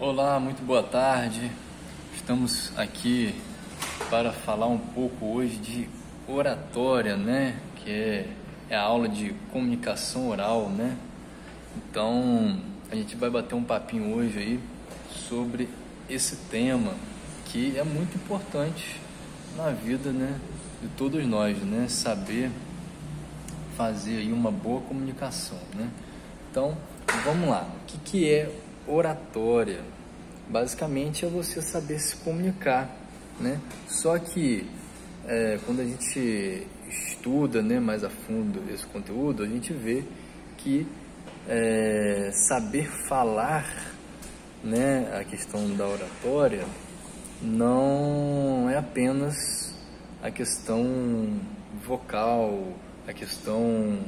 Olá, muito boa tarde. Estamos aqui para falar um pouco hoje de oratória, né? Que é a aula de comunicação oral, né? Então, a gente vai bater um papinho hoje aí sobre esse tema que é muito importante na vida, né, de todos nós, né? Saber fazer aí uma boa comunicação, né? Então, vamos lá. O que é oratória? Basicamente é você saber se comunicar, né? Só que quando a gente estuda, né, mais a fundo esse conteúdo, a gente vê que saber falar, né, a questão da oratória não é apenas a questão vocal, a questão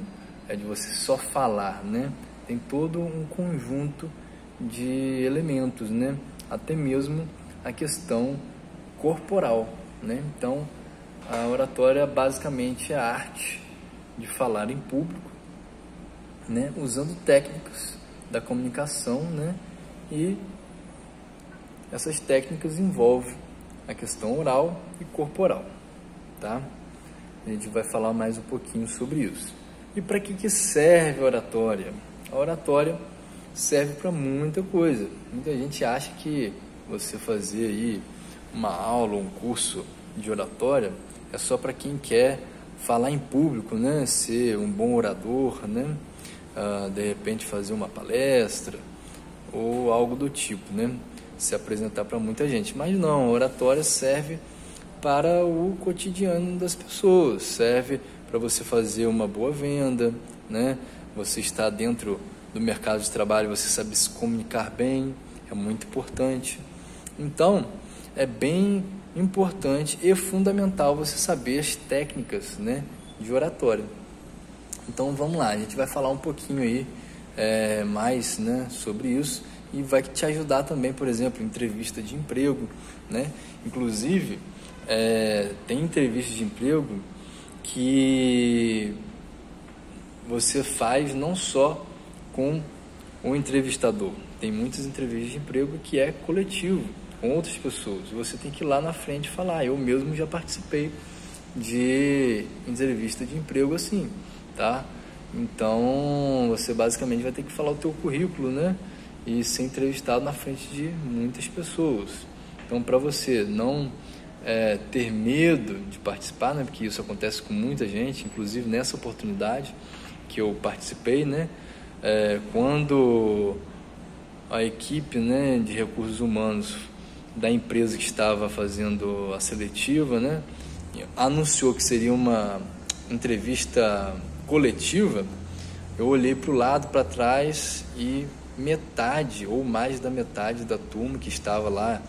de você só falar, né? Tem todo um conjunto de elementos, né? Até mesmo a questão corporal, né? Então, a oratória basicamente é a arte de falar em público, né? Usando técnicas da comunicação, né? E essas técnicas envolvem a questão oral e corporal, tá? A gente vai falar mais um pouquinho sobre isso. E para que serve a oratória? A oratória serve para muita coisa. Muita gente acha que você fazer aí uma aula, um curso de oratória é só para quem quer falar em público, né? Ser um bom orador, né? De repente fazer uma palestra ou algo do tipo, né? Se apresentar para muita gente. Mas não, a oratória serve para o cotidiano das pessoas, serve para você fazer uma boa venda, né? Você está dentro do mercado de trabalho, você sabe se comunicar bem, é muito importante. Então, é bem importante e fundamental você saber as técnicas, né, de oratória. Então, vamos lá, a gente vai falar um pouquinho aí mais, né, sobre isso e vai te ajudar também, por exemplo, em entrevista de emprego, né? Inclusive, tem entrevistas de emprego que você faz não só com o entrevistador. Tem muitas entrevistas de emprego que é coletivo, com outras pessoas. Você tem que ir lá na frente e falar. Eu mesmo já participei de entrevista de emprego assim, tá? Então, você basicamente vai ter que falar o teu currículo, né? E ser entrevistado na frente de muitas pessoas. Então, para você não ter medo de participar, né? Porque isso acontece com muita gente, inclusive nessa oportunidade que eu participei, né? Quando a equipe, né, de recursos humanos da empresa que estava fazendo a seletiva, né, anunciou que seria uma entrevista coletiva, eu olhei para o lado, para trás e metade ou mais da metade da turma que estava lá,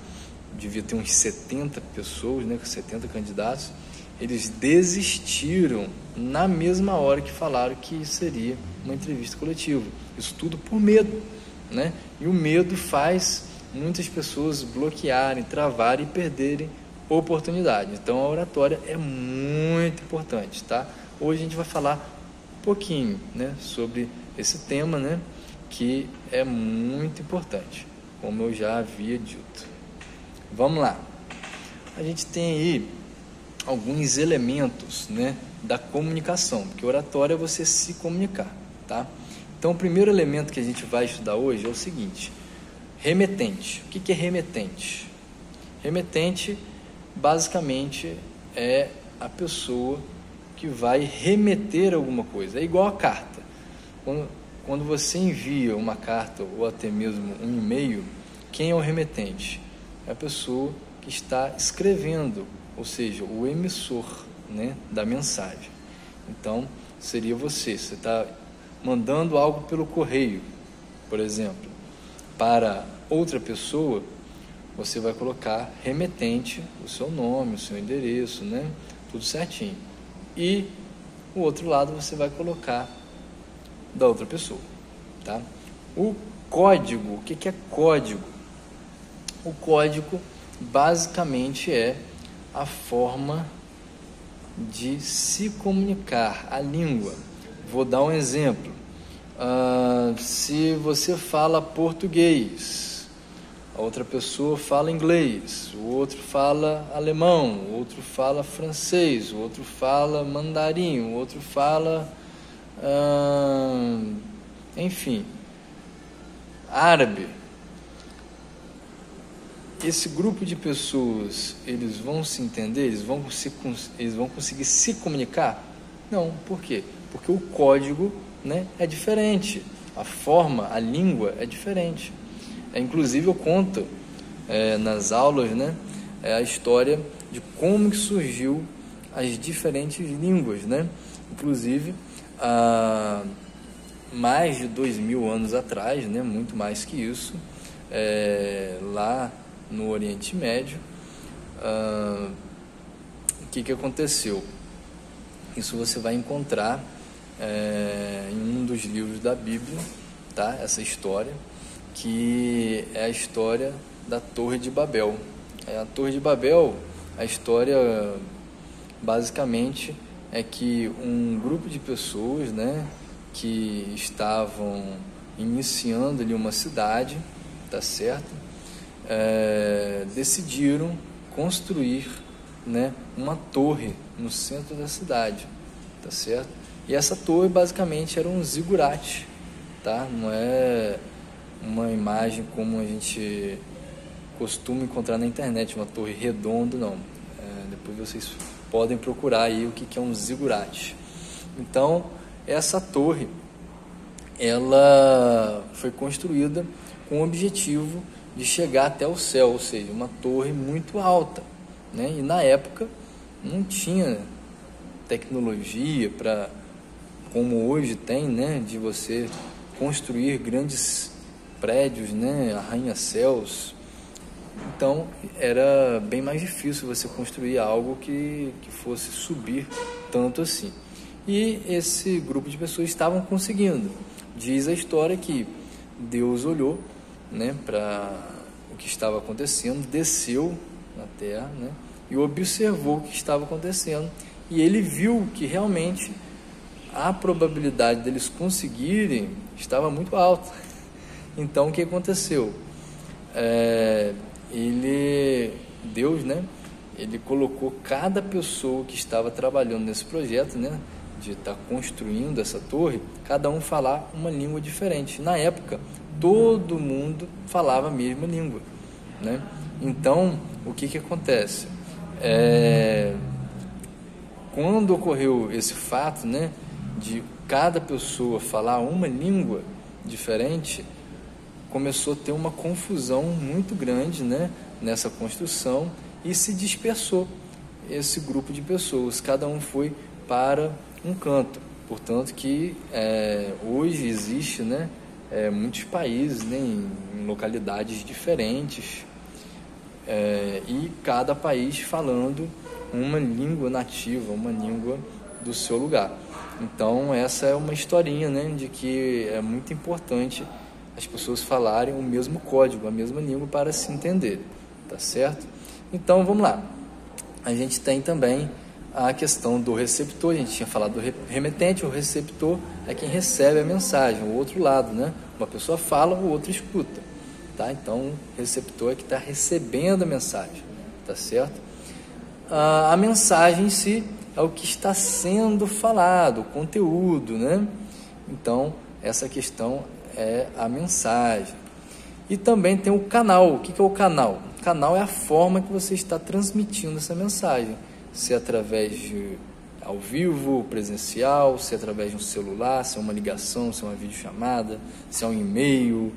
devia ter uns 70 pessoas, né, com 70 candidatos, eles desistiram na mesma hora que falaram que seria uma entrevista coletiva. Isso tudo por medo, né? E o medo faz muitas pessoas bloquearem, travarem e perderem oportunidade. Então, a oratória é muito importante, tá? Hoje a gente vai falar um pouquinho, né, sobre esse tema, né, que é muito importante, como eu já havia dito. Vamos lá. A gente tem aí alguns elementos, né, da comunicação, porque oratória é você se comunicar, tá? Então, o primeiro elemento que a gente vai estudar hoje é o seguinte: remetente. O que é remetente? Remetente, basicamente, é a pessoa que vai remeter alguma coisa. É igual a carta. Quando você envia uma carta ou até mesmo um e-mail, quem é o remetente? É a pessoa que está escrevendo, ou seja, o emissor, né, da mensagem. Então, seria você está mandando algo pelo correio, por exemplo, para outra pessoa, você vai colocar remetente, o seu nome, o seu endereço, né, tudo certinho. E o outro lado você vai colocar da outra pessoa, tá? O código, o que é código? O código basicamente é a forma de se comunicar, a língua. Vou dar um exemplo. Se você fala português, a outra pessoa fala inglês, o outro fala alemão, o outro fala francês, o outro fala mandarim, o outro fala, enfim, árabe. Esse grupo de pessoas, eles vão se entender? Eles vão conseguir se comunicar? Não, por quê? Porque o código, né, é diferente, a forma, a língua é diferente. Inclusive eu conto nas aulas, né, a história de como que surgiu as diferentes línguas, né? Inclusive há mais de 2000 anos atrás, né, muito mais que isso, lá no Oriente Médio, o que aconteceu? Isso você vai encontrar em um dos livros da Bíblia, tá? Essa história, que é a história da Torre de Babel. A Torre de Babel, a história basicamente é que um grupo de pessoas, né, que estavam iniciando ali uma cidade, tá certo? Decidiram construir, né, uma torre no centro da cidade, tá certo? E essa torre basicamente era um zigurate, tá? Não é uma imagem como a gente costuma encontrar na internet, uma torre redonda, não. Depois vocês podem procurar aí o que é um zigurate. Então, essa torre, ela foi construída com o objetivo de chegar até o céu, ou seja, uma torre muito alta, né? E na época não tinha tecnologia para, como hoje tem, né, de você construir grandes prédios, né, arranha-céus. Então era bem mais difícil você construir algo que fosse subir tanto assim. E esse grupo de pessoas estavam conseguindo. Diz a história que Deus olhou, né, para o que estava acontecendo, desceu na terra, né, e observou o que estava acontecendo. E ele viu que realmente a probabilidade deles conseguirem estava muito alta. Então o que aconteceu? Deus, né, ele colocou cada pessoa que estava trabalhando nesse projeto, né, de estar construindo essa torre, cada um falar uma língua diferente. Na época, todo mundo falava a mesma língua, né? Então, o que acontece? Quando ocorreu esse fato, né, de cada pessoa falar uma língua diferente, começou a ter uma confusão muito grande, né, nessa construção, e se dispersou esse grupo de pessoas, cada um foi para um canto. Portanto que hoje existe, né, muitos países, né, em localidades diferentes, e cada país falando uma língua nativa, uma língua do seu lugar. Então essa é uma historinha, né, de que é muito importante as pessoas falarem o mesmo código, a mesma língua para se entender, tá certo? Então vamos lá. A gente tem também a questão do receptor. A gente tinha falado do remetente. O receptor é quem recebe a mensagem, o outro lado, né? Uma pessoa fala, o outro escuta, tá? Então o receptor é que está recebendo a mensagem, tá certo? A mensagem em si é o que está sendo falado, o conteúdo, né? Então essa questão é a mensagem. E também tem o canal. O que é o canal? O canal é a forma que você está transmitindo essa mensagem. Se é através de ao vivo, presencial, se é através de um celular, se é uma ligação, se é uma videochamada, se é um e-mail.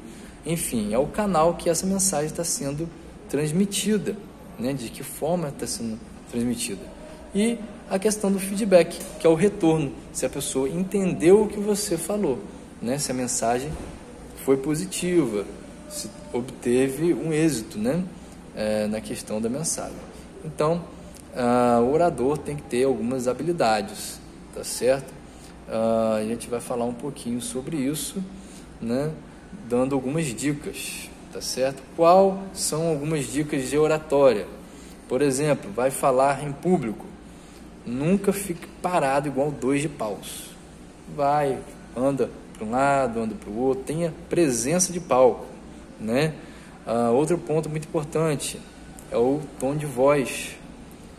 Enfim, é o canal que essa mensagem está sendo transmitida, né? De que forma está sendo transmitida. E a questão do feedback, que é o retorno. Se a pessoa entendeu o que você falou, né? Se a mensagem foi positiva, se obteve um êxito, né, na questão da mensagem. Então, o orador tem que ter algumas habilidades, tá certo? A gente vai falar um pouquinho sobre isso, né, dando algumas dicas, tá certo? Quais são algumas dicas de oratória? Por exemplo, vai falar em público. Nunca fique parado igual 2 de paus. Anda para um lado, anda para o outro, tenha presença de palco, né? Outro ponto muito importante é o tom de voz.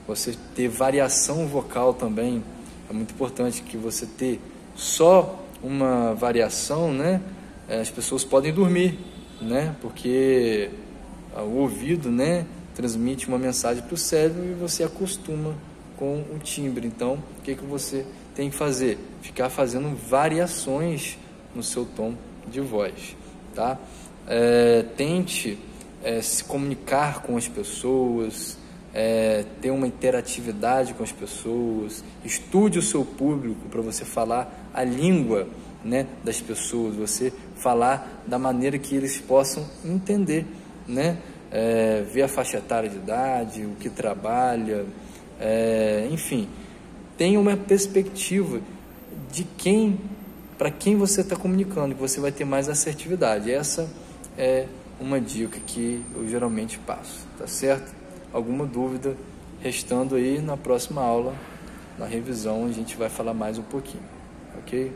Você ter variação vocal também é muito importante, que você ter só uma variação, né? As pessoas podem dormir, né? Porque o ouvido, né, transmite uma mensagem para o cérebro e você acostuma com o timbre. Então, o que você tem que fazer? Ficar fazendo variações no seu tom de voz, tá? Tente se comunicar com as pessoas, ter uma interatividade com as pessoas, estude o seu público para você falar a língua, né, das pessoas, você falar da maneira que eles possam entender, né? Ver a faixa etária de idade, o que trabalha, enfim, tenha uma perspectiva de para quem você está comunicando, que você vai ter mais assertividade. Essa é uma dica que eu geralmente passo, tá certo? Alguma dúvida restando aí, na próxima aula, na revisão, a gente vai falar mais um pouquinho, ok?